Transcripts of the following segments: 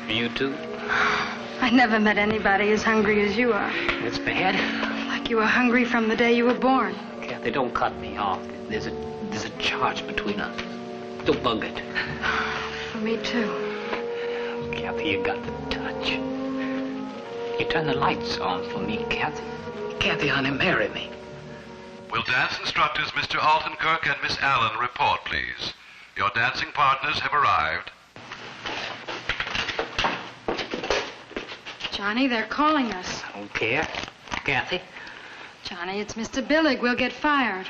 You too? I never met anybody as hungry as you are. It's bad. Like you were hungry from the day you were born. Kathy, don't cut me off. There's a charge between us. Don't bug it. For me, too. Kathy, you got the touch. You turn the lights on for me, Kathy. Kathy, honey, marry me. Will dance instructors Mr. Alton Kirk and Miss Allen report, please? Your dancing partners have arrived. Johnny, they're calling us. I don't care. Kathy? Johnny, it's Mr. Billig. We'll get fired.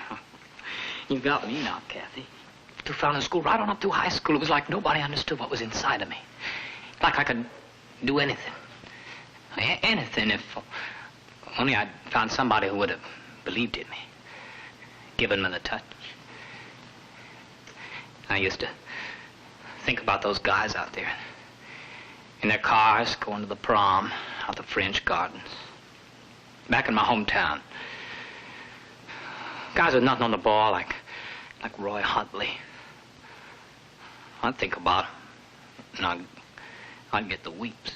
You got me now, Kathy. Through foundling school, right on up through high school, it was like nobody understood what was inside of me. Like I could do anything. Anything if only I'd found somebody who would have believed in me. Given me the touch. I used to think about those guys out there in their cars going to the prom out the French Gardens. Back in my hometown. Guys with nothing on the ball like Roy Huntley. I'd think about him, and I'd get the weeps.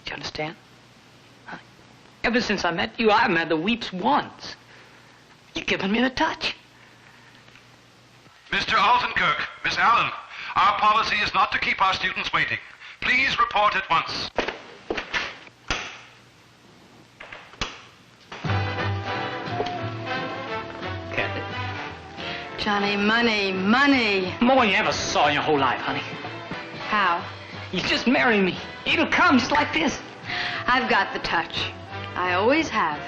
Do you understand? Huh? Ever since I met you, I haven't had the weeps once. You've given me the touch. Mr. Alton Kirk, Miss Allen, our policy is not to keep our students waiting. Please report at once. Kathy? Johnny, money, money. More than you ever saw in your whole life, honey. How? You just marry me. It'll come just like this. I've got the touch. I always have.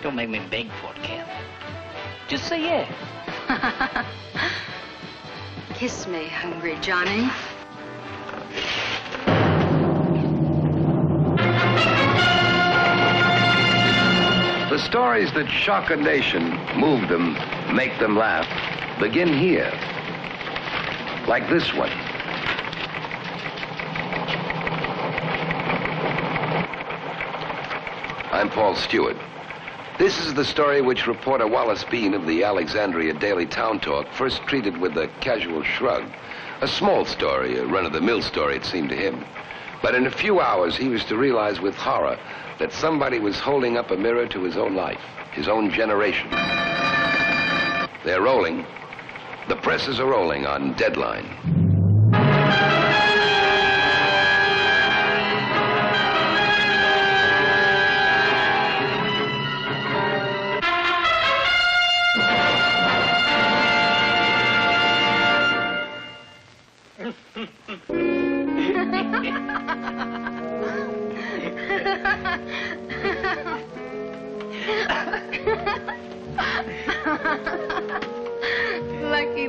Don't make me beg for it, Kathy. Just say yeah. Kiss me, hungry Johnny. The stories that shock a nation, move them, make them laugh, begin here. Like this one. I'm Paul Stewart. This is the story which reporter Wallace Bean of the Alexandria Daily Town Talk first treated with a casual shrug. A small story, a run-of-the-mill story, it seemed to him. But in a few hours, he was to realize with horror that somebody was holding up a mirror to his own life, his own generation. They're rolling. The presses are rolling on Deadline.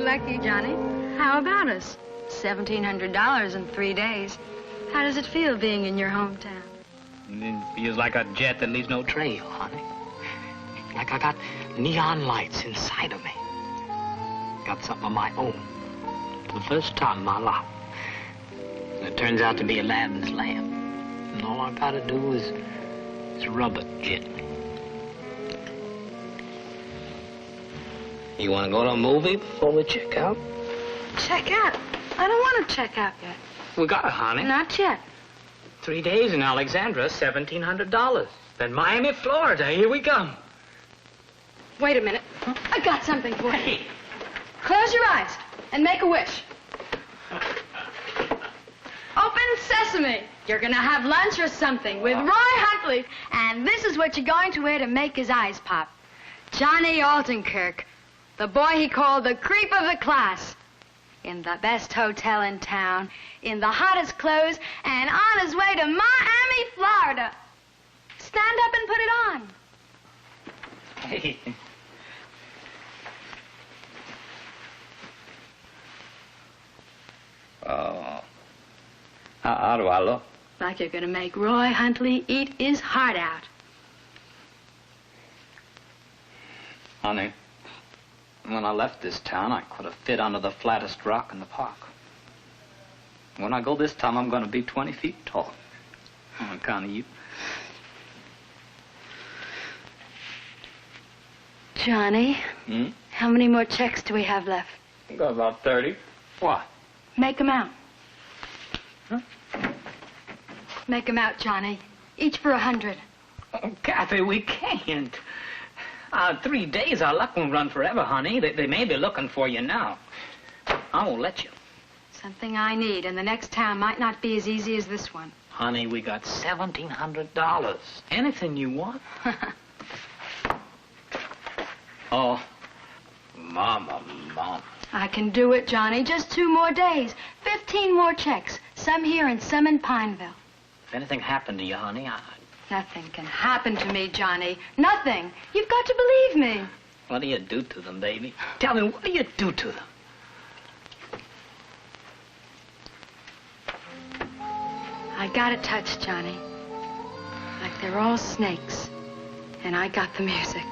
Lucky, Johnny. How about us? $1,700 in 3 days. How does it feel being in your hometown? It feels like a jet that leaves no trail, honey. Like I got neon lights inside of me. Got something of my own. For the first time in my life. And it turns out to be Aladdin's lamp. And all I gotta do is rub it gently. You want to go to a movie before we check out? Check out? I don't want to check out yet. We got it, honey. Not yet. 3 days in Alexandria, $1,700. Then Miami, Florida. Here we come. Wait a minute. I got something for you. Close your eyes and make a wish. Open sesame. You're going to have lunch or something with Roy Huntley. And this is what you're going to wear to make his eyes pop. Johnny Alton Kirk. The boy he called the creep of the class. In the best hotel in town, in the hottest clothes, and on his way to Miami, Florida. Stand up and put it on. Hey. Oh. How do I look? Like you're going to make Roy Huntley eat his heart out. Honey, when I left this town, I could have fit under the flattest rock in the park. When I go this time, I'm going to be 20 feet tall. On account of you. Johnny, how many more checks do we have left? I got about 30. What? Make them out. Huh? Make 'em out, Johnny. Each for 100. Oh, Kathy, we can't. 3 days, our luck won't run forever, honey. They may be looking for you now. I won't let you. Something I need, and the next town might not be as easy as this one. Honey, we got $1,700. Anything you want? Oh, Mama. I can do it, Johnny. Just 2 more days. 15 more checks. Some here and some in Pineville. If anything happened to you, honey, Nothing can happen to me, Johnny. Nothing. You've got to believe me. What do you do to them, baby? Tell me, what do you do to them? I got a touch, Johnny. Like they're all snakes. And I got the music.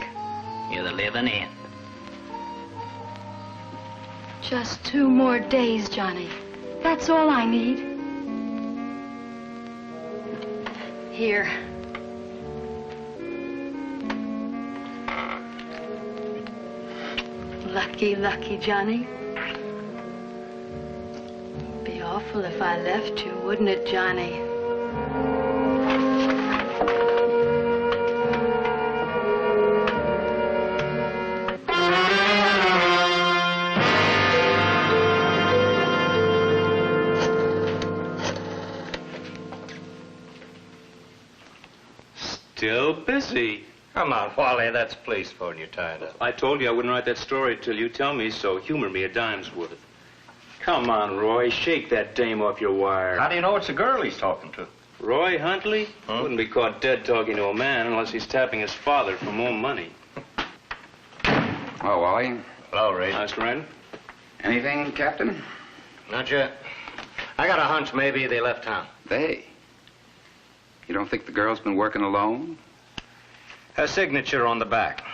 You're the living end. Just 2 more days, Johnny. That's all I need. Here. Lucky, lucky, Johnny. Be awful if I left you, wouldn't it, Johnny? Still busy. Come on, Wally, that's police phone. You're tied up. I told you I wouldn't write that story till you tell me, so humor me a dime's worth. Come on, Roy, shake that dame off your wire. How do you know it's a girl he's talking to? Roy Huntley wouldn't be caught dead talking to a man unless he's tapping his father for more money. Oh, Wally. Hello, Ray. Nice, Ren. Anything, Captain? Not yet. I got a hunch maybe they left town. They? You don't think the girl's been working alone? Her signature on the back.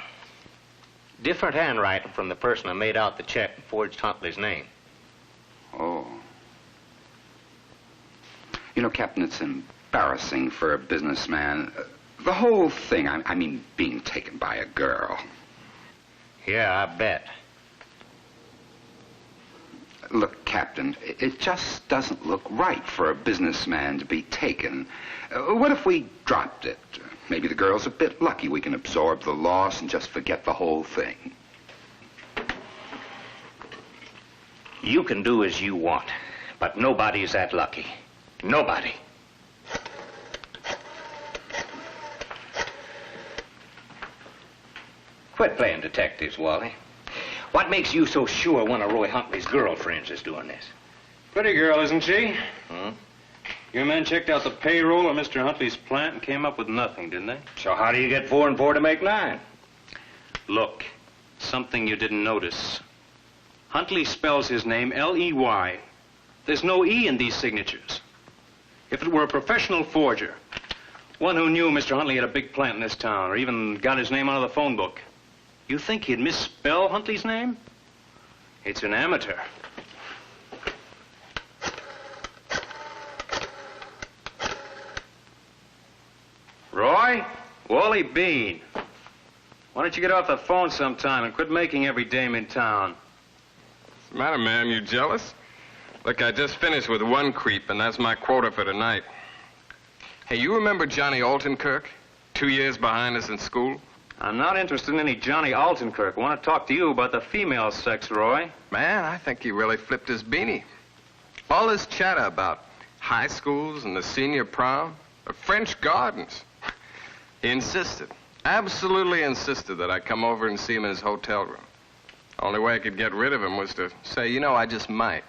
Different handwriting from the person who made out the check and forged Huntley's name. Oh. You know, Captain, it's embarrassing for a businessman. The whole thing, I mean, being taken by a girl. Yeah, I bet. Look, Captain, it just doesn't look right for a businessman to be taken. What if we dropped it? Maybe the girl's a bit lucky. We can absorb the loss and just forget the whole thing. You can do as you want, but nobody's that lucky. Nobody. Quit playing detectives, Wally. What makes you so sure one of Roy Huntley's girlfriends is doing this? Pretty girl, isn't she? Hmm? Your men checked out the payroll of Mr. Huntley's plant and came up with nothing, didn't they? So how do you get 4 and 4 to make 9? Look, something you didn't notice. Huntley spells his name L-E-Y. There's no E in these signatures. If it were a professional forger, one who knew Mr. Huntley had a big plant in this town, or even got his name out of the phone book, you think he'd misspell Huntley's name? It's an amateur. Roy? Wally Bean. Why don't you get off the phone sometime and quit making every dame in town? What's the matter, ma'am? You jealous? Look, I just finished with 1 creep, and that's my quota for tonight. Hey, you remember Johnny Altenkirk? 2 years behind us in school? I'm not interested in any Johnny Altenkirk. I want to talk to you about the female sex, Roy. Man, I think he really flipped his beanie. All this chatter about high schools and the senior prom, the French gardens. He insisted, absolutely insisted that I come over and see him in his hotel room. Only way I could get rid of him was to say, you know, I just might.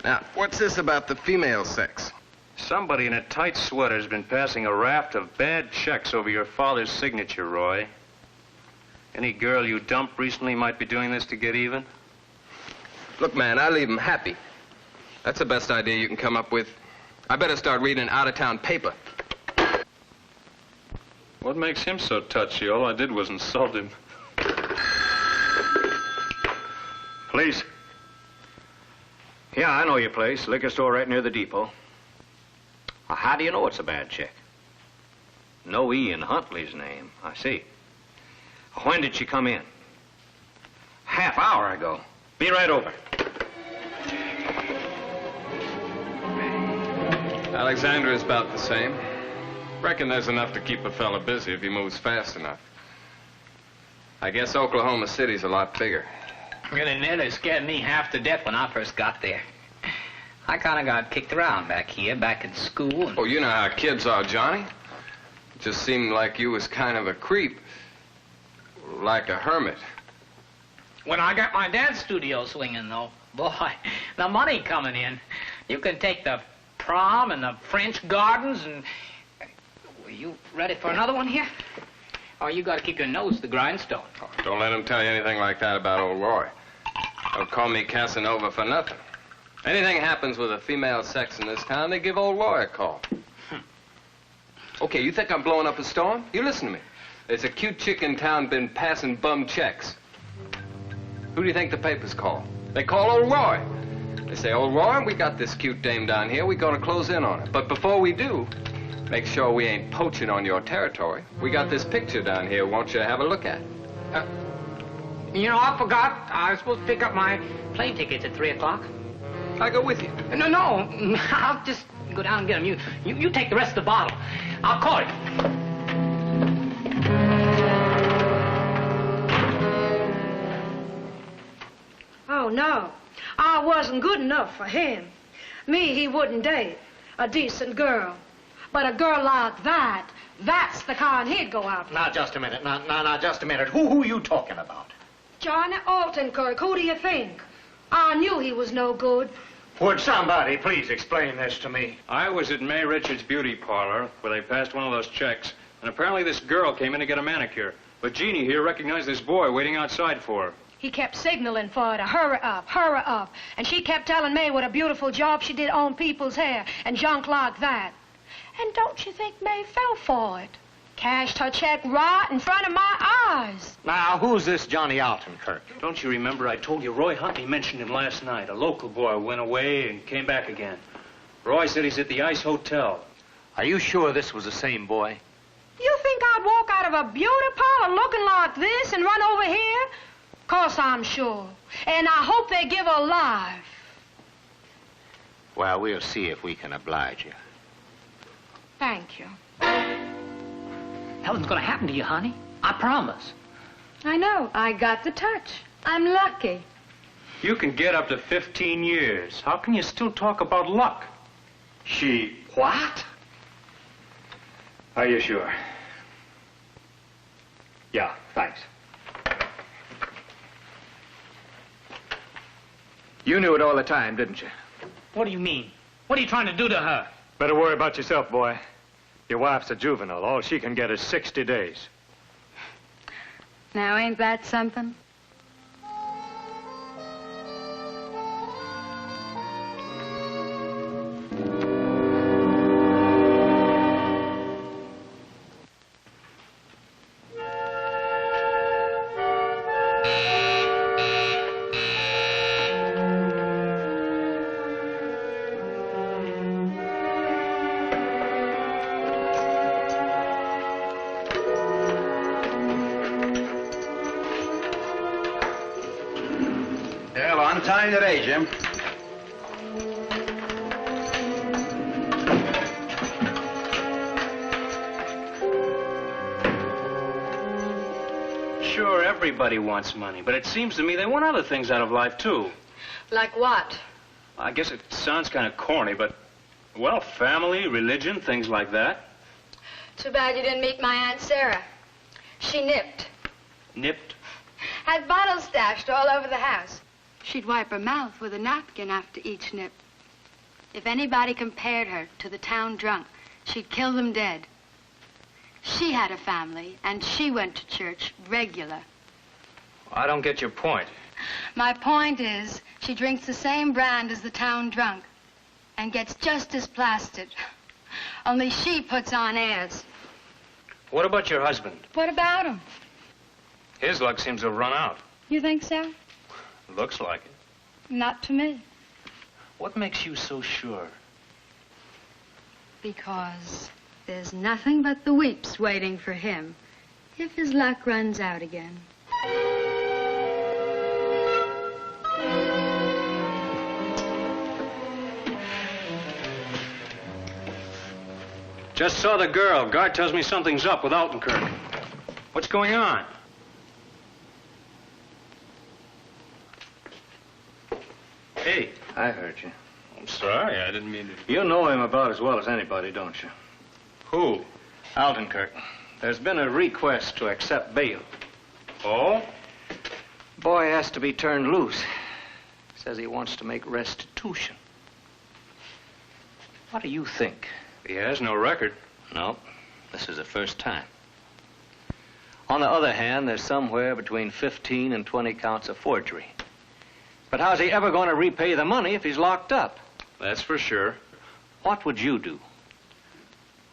Now, what's this about the female sex? Somebody in a tight sweater has been passing a raft of bad checks over your father's signature, Roy. Any girl you dumped recently might be doing this to get even? Look, man, I leave him happy. That's the best idea you can come up with. I better start reading an out-of-town paper. What makes him so touchy? All I did was insult him. Police? Yeah, I know your place. Liquor store right near the depot. Well, how do you know it's a bad check? No E in Huntley's name. I see. When did she come in? Half hour ago. Be right over. Alexandria's about the same. Reckon there's enough to keep a fella busy if he moves fast enough. I guess Oklahoma City's a lot bigger. I'm gonna admit it scared me half to death when I first got there. I kind of got kicked around back here, back in school. Oh, you know how kids are, Johnny. It just seemed like you was kind of a creep. Like a hermit. When I got my dad's studio swinging, though, boy, the money coming in. You can take the prom and the French gardens and... Were you ready for another one here? Oh, you got to keep your nose to the grindstone. Oh, don't let him tell you anything like that about old Roy. Don't call me Casanova for nothing. Anything happens with the female sex in this town, they give old Roy a call. Okay, you think I'm blowing up a storm? You listen to me. There's a cute chick in town been passing bum checks. Who do you think the papers call? They call old Roy. They say, old Roy, we got this cute dame down here. We're going to close in on her. But before we do, make sure we ain't poaching on your territory. We got this picture down here. Won't you have a look at? You know, I forgot. I was supposed to pick up my plane tickets at 3 o'clock. I'll go with you. No, I'll just go down and get them. You take the rest of the bottle. I'll call you. Oh, no. I wasn't good enough for him. Me, he wouldn't date. A decent girl. But a girl like that, that's the kind he'd go out for. Now, just a minute. Now, just a minute. Who you talking about? Johnny Altenkirk, who do you think? I knew he was no good. Would somebody please explain this to me? I was at May Richards' beauty parlor where they passed one of those checks, and apparently this girl came in to get a manicure. But Jeannie here recognized this boy waiting outside for her. He kept signaling for her to hurry up. And she kept telling May what a beautiful job she did on people's hair and junk like that. And don't you think May fell for it? Cashed her check right in front of my eyes. Now, who's this Johnny Altenkirk? Don't you remember I told you Roy Huntley mentioned him last night? A local boy went away and came back again. Roy said he's at the Ice Hotel. Are you sure this was the same boy? You think I'd walk out of a beauty parlor looking like this and run over here? Course I'm sure. And I hope they give her life. Well, we'll see if we can oblige you. Thank you. Nothing's gonna happen to you, honey. I promise. I know. I got the touch. I'm lucky. You can get up to 15 years. How can you still talk about luck? She what? Are you sure? Yeah, thanks. You knew it all the time, didn't you? What do you mean? What are you trying to do to her? Better worry about yourself, boy. Your wife's a juvenile. All she can get is 60 days. Now, ain't that something? On time today, Jim. Sure, everybody wants money, but it seems to me they want other things out of life, too. Like what? I guess it sounds kind of corny, but, well, family, religion, things like that. Too bad you didn't meet my Aunt Sarah. She nipped. Nipped? Had bottles stashed all over the house. She'd wipe her mouth with a napkin after each nip. If anybody compared her to the town drunk, she'd kill them dead. She had a family, and she went to church regular. I don't get your point. My point is, she drinks the same brand as the town drunk and gets just as plastered. Only she puts on airs. What about your husband? What about him? His luck seems to have run out. You think so? Looks like it. Not to me. What makes you so sure? Because there's nothing but the weeps waiting for him if his luck runs out again. Just saw the girl. Guard tells me something's up with Altenkirk. What's going on? Hey. I heard you. I'm sorry, I didn't mean to... You know him about as well as anybody, don't you? Who? Altenkirk. There's been a request to accept bail. Oh? Boy has to be turned loose. Says he wants to make restitution. What do you think? He has no record. No, this is the first time. On the other hand, there's somewhere between 15 and 20 counts of forgery. But how's he ever going to repay the money if he's locked up? That's for sure. What would you do?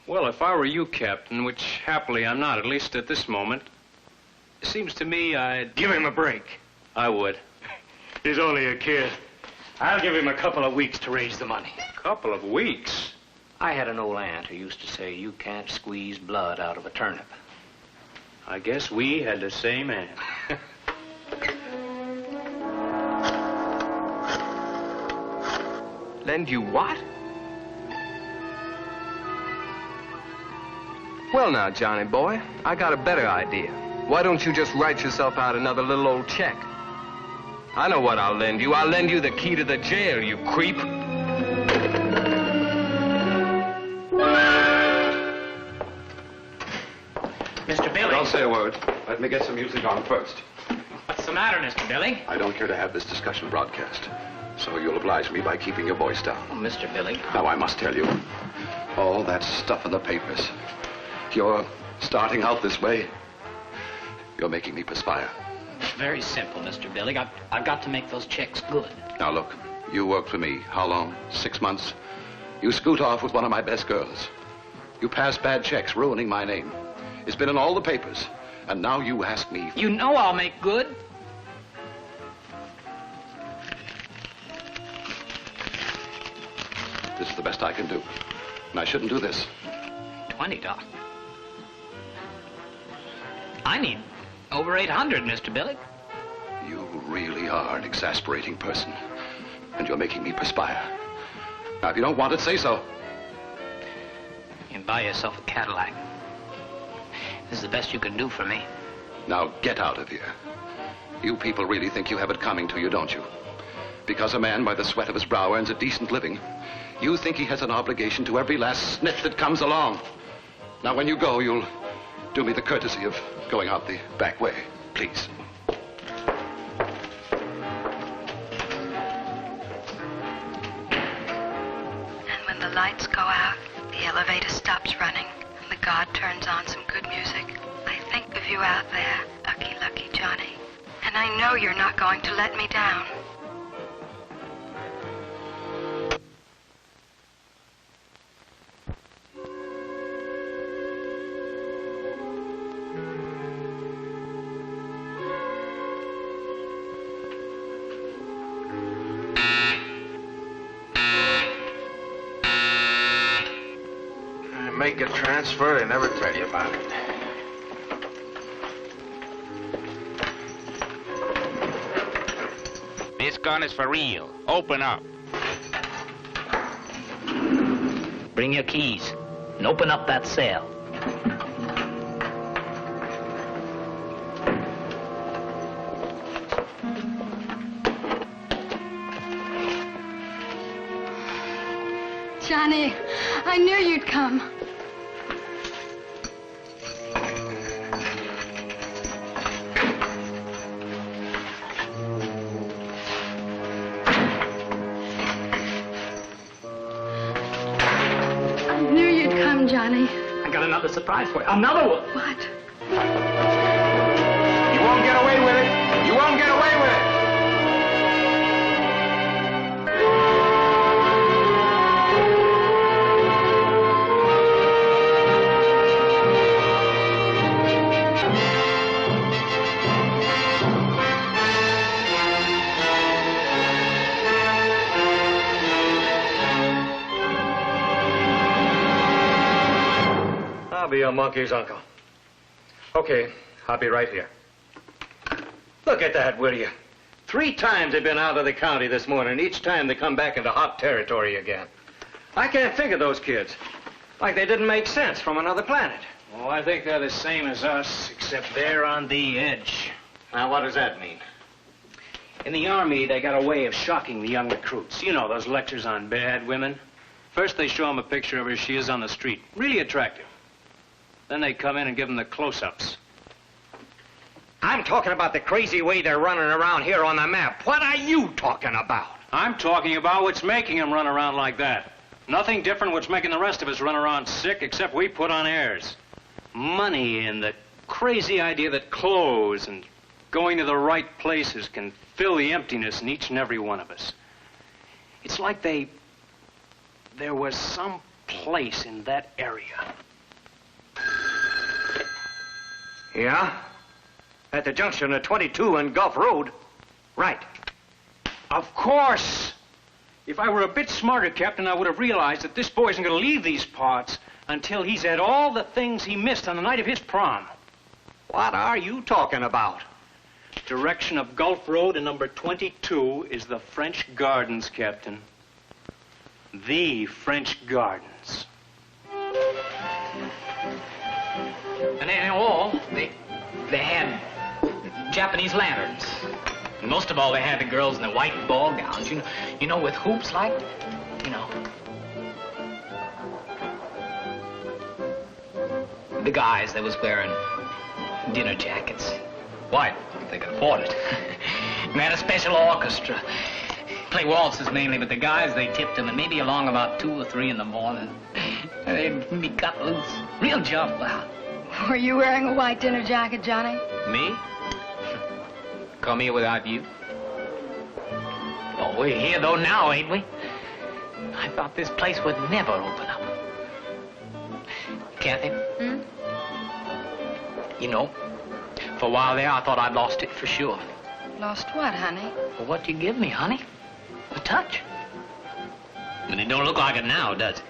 Well, if I were you, Captain, which happily I'm not, at least at this moment, it seems to me I'd... Give him a break. I would. He's only a kid. I'll give him a couple of weeks to raise the money. Couple of weeks? I had an old aunt who used to say, you can't squeeze blood out of a turnip. I guess we had the same aunt. Lend you what? Well now, Johnny boy, I got a better idea. Why don't you just write yourself out another little old check? I know what I'll lend you. I'll lend you the key to the jail, you creep. Mr. Billy. Don't say a word. Let me get some music on first. What's the matter, Mr. Billy? I don't care to have this discussion broadcast. So you'll oblige me by keeping your voice down. Oh, Mr. Billy. Now, I must tell you, all that stuff in the papers. You're starting out this way. You're making me perspire. It's very simple, Mr. Billy. I've got to make those checks good. Now, look, you worked for me. How long? 6 months? You scoot off with one of my best girls. You pass bad checks, ruining my name. It's been in all the papers. And now you ask me... You know I'll make good. This is the best I can do. And I shouldn't do this. $20. I need over 800, Mr. Billy. You really are an exasperating person. And you're making me perspire. Now, if you don't want it, say so. You can buy yourself a Cadillac. This is the best you can do for me. Now, get out of here. You people really think you have it coming to you, don't you? Because a man by the sweat of his brow earns a decent living, you think he has an obligation to every last snitch that comes along. Now, when you go, you'll do me the courtesy of going out the back way, please. And when the lights go out, the elevator stops running, and the guard turns on some good music, I think of you out there, Lucky, Lucky Johnny. And I know you're not going to let me down. Make a transfer, they never tell you about it. This gun is for real. Open up. Bring your keys and open up that cell. Johnny, I knew you'd come. I knew you'd come, Johnny. I got another surprise for you. Another one. What? You won't get away with it. You won't get away with it. I'll be your monkey's uncle. Okay, I'll be right here. Look at that, will you? 3 times they've been out of the county this morning. Each time they come back into hot territory again. I can't think of those kids. Like they didn't make sense from another planet. Oh, I think they're the same as us, except they're on the edge. Now, what does that mean? In the Army, they got a way of shocking the young recruits. You know, those lectures on bad women. First, they show them a picture of her as she is on the street. Really attractive. Then they come in and give them the close-ups. I'm talking about the crazy way they're running around here on the map. What are you talking about? I'm talking about what's making them run around like that. Nothing different what's making the rest of us run around sick, except we put on airs. Money and the crazy idea that clothes and going to the right places can fill the emptiness in each and every one of us. It's like there was some place in that area. Yeah? At the junction of 22 and Gulf Road? Right. Of course. If I were a bit smarter, Captain, I would have realized that this boy isn't going to leave these parts until he's had all the things he missed on the night of his prom. What are you talking about? Direction of Gulf Road and number 22 is the French Gardens, Captain. The French Gardens. And in all, they had Japanese lanterns. And most of all, they had the girls in the white ball gowns, you know, with hoops like, you know. The guys, they was wearing dinner jackets. White, if they could afford it. And they had a special orchestra. Play waltzes mainly, but the guys, they tipped them, and maybe along about 2 or 3 in the morning. They'd be cut loose. Real jump out. Were you wearing a white dinner jacket, Johnny? Me? Come here without you. Oh, we're here, though, now, ain't we? I thought this place would never open up. Kathy? Hmm? You know, for a while there, I thought I'd lost it for sure. Lost what, honey? Well, what you give me, honey? A touch. But it don't look like it now, does it?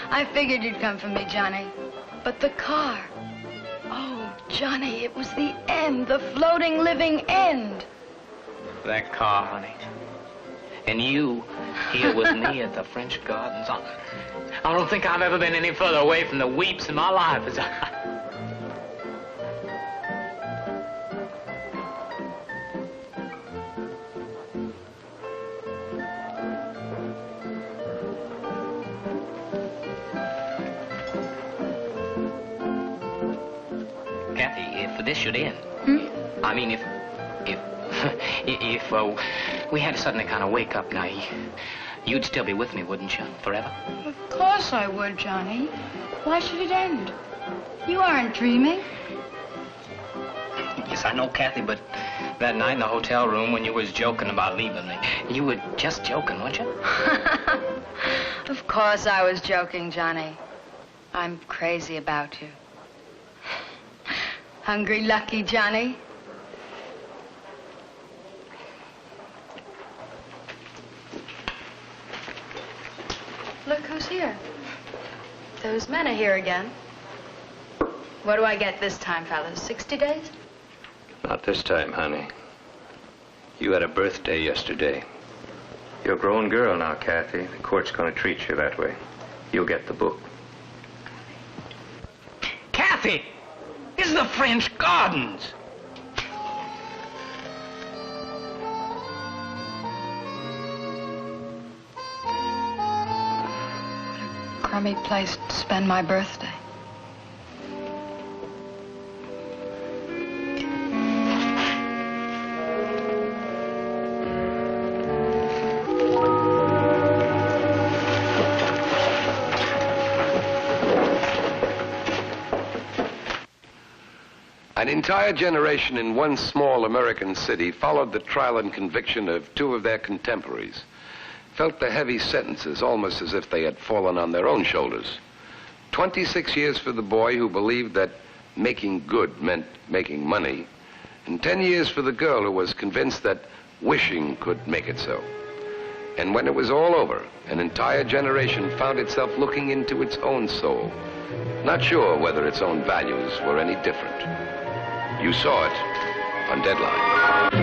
I figured you'd come for me, Johnny. But the car. Oh, Johnny, it was the end, the floating, living end. That car, honey. And you here with me at the French Gardens. I don't think I've ever been any further away from the weeps in my life as I... Kathy, if this should end, I mean, if we had to suddenly kind of wake up now, you'd still be with me, wouldn't you, forever? Of course I would, Johnny. Why should it end? You aren't dreaming. Yes, I know, Kathy, but that night in the hotel room when you was joking about leaving me, you were just joking, weren't you? Of course I was joking, Johnny. I'm crazy about you. Hungry, lucky Johnny. Look who's here. Those men are here again. What do I get this time, fellas? 60 days? Not this time, honey. You had a birthday yesterday. You're a grown girl now, Kathy. The court's going to treat you that way. You'll get the book. Kathy! This is the French Gardens. Crummy place to spend my birthday. An entire generation in one small American city followed the trial and conviction of 2 of their contemporaries, felt the heavy sentences almost as if they had fallen on their own shoulders. 26 years for the boy who believed that making good meant making money, and 10 years for the girl who was convinced that wishing could make it so. And when it was all over, an entire generation found itself looking into its own soul, not sure whether its own values were any different. You saw it on Deadline.